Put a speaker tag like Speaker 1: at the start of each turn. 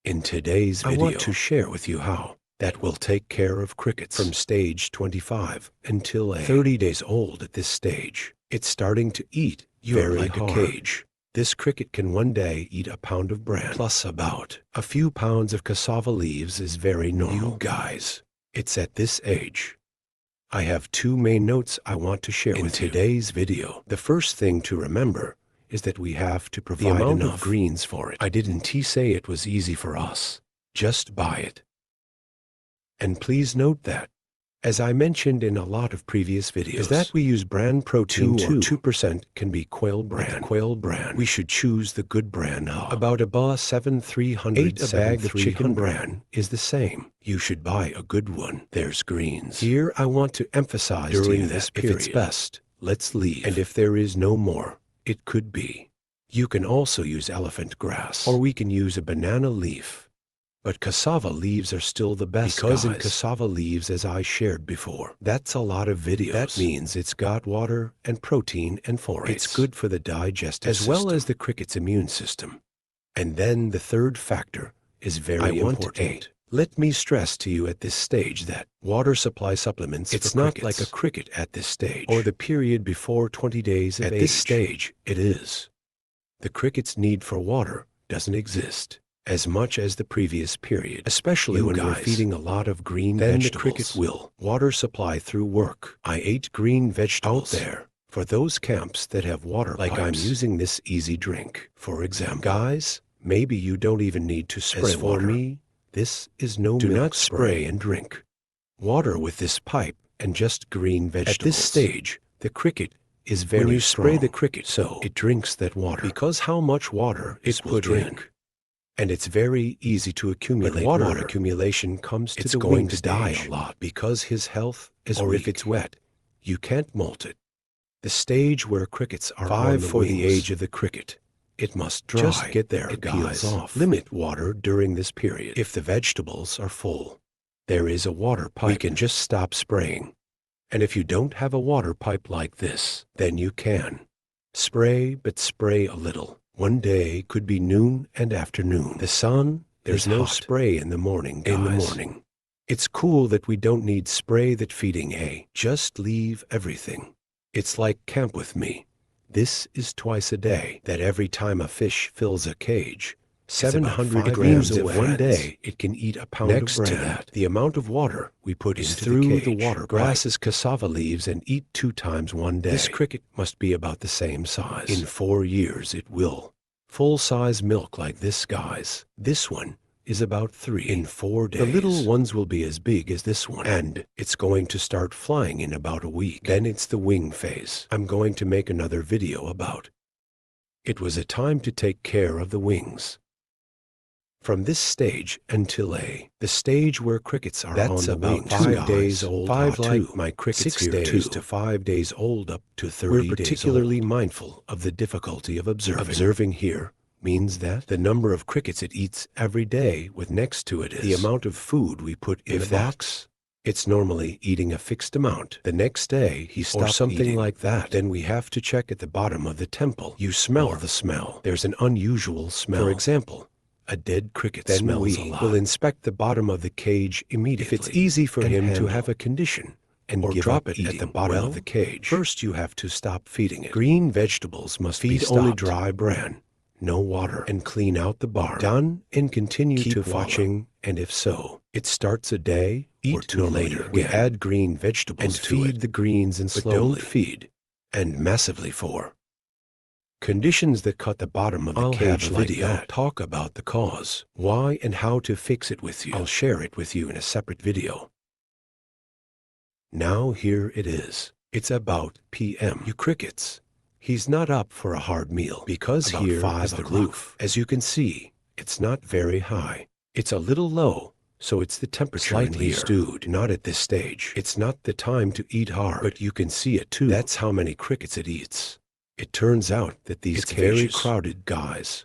Speaker 1: In today's video, I want to share with you how that will take care of crickets from stage 25 until 30 days old. At this stage, it's starting to eat very like hard. A cage. This cricket can one day eat a pound of bran plus about a few pounds of cassava leaves is very normal. You guys, it's at this age. I have two main notes I want to share with you in today's video. The first thing to remember is that we have to provide enough greens for it. I didn't say it was easy for us. Just buy it. And please note that, as I mentioned in a lot of previous videos, is that we use bran protein 2% can be quail bran. Quail bran, we should choose the good bran. About a 7300 a bag of chicken bran is the same. You should buy a good one. There's greens. Here I want to emphasize during this period, if it's best, let's leave. And if there is no more, it could be. You can also use elephant grass, or we can use a banana leaf. But cassava leaves are still the best, because in cassava leaves, as I shared before, that's a lot of videos. That means it's got water and protein and forates. It's good for the digestive system, as well as the cricket's immune system. And then the third factor is very important. Let me stress to you at this stage that water supply supplements, it's not like a cricket at this stage, or the period before 20 days of age. At this stage, it is. The cricket's need for water doesn't exist as much as the previous period, especially when we're feeding a lot of green vegetables. Then the cricket will water supply through work. I ate green vegetables out there for those camps that have water like pipes. I'm using this easy drink, for example. Guys, maybe you don't even need to spray water. As for me, this is no milk. Do not spray and drink water with this pipe and just green vegetables. At this stage, the cricket is very strong. When you spray the cricket, so it drinks that water, because how much water it will drink. And it's very easy to accumulate. But water accumulation comes to the wing stage. It's going to die a lot because his health is weak. Or if it's wet, you can't molt it. The stage where crickets are 5 for the age of the cricket. It must dry. Just get there, it peels off. Limit water during this period. If the vegetables are full, there is a water pipe. We can just stop spraying. And if you don't have a water pipe like this, then you can spray, but spray a little. One day could be noon and afternoon. The sun, there's no spray in the morning, guys. In the morning. It's cool that we don't need spray that feeding just leave everything. It's like camp with me. This is twice a day, that every time a fish fills a cage, 700 grams of one day, it can eat a pound of bran. Next to that, the amount of water we put is through the water grasses cassava leaves and eat 2 times one day. This cricket must be about the same size. In 4 years it will. Full-size milk like this, guys. This one is about 3 in 4 days. The little ones will be as big as this one, and it's going to start flying in about a week. Then it's the wing phase. I'm going to make another video about. It was a time to take care of the wings. From this stage until the stage where crickets are on the wings. That's about 5 days old. 5 like my crickets 6 days to 5 days old up to 30 days. We're particularly mindful of the difficulty of observing. Observing here means that the number of crickets it eats every day with next to it is the amount of food we put in the box. It's normally eating a fixed amount. The next day he stops or something eating like that. Then we have to check at the bottom of the temple. You smell the smell. There's an unusual smell. For example, a dead cricket smells a lot. Will inspect the bottom of the cage immediately. If it's easy for him to have a condition and drop it at the bottom of the cage, first you have to stop feeding it. Green vegetables must feed only dry bran, no water, and clean out the barn. Done, and continue to watching, and if so, it starts a day or 2 later. We add green vegetables and feed the greens and slowly feed, and massively for conditions that cut the bottom of the cage like that. Talk about the cause, why and how to fix it with you. I'll share it with you in a separate video. Now here it is. It's about PM. You crickets. He's not up for a hard meal because about here is the roof. As you can see, it's not very high. It's a little low, so it's the temperature slightly stewed. Not at this stage. It's not the time to eat hard, but you can see it too. That's how many crickets it eats. It turns out that these cages very crowded, guys.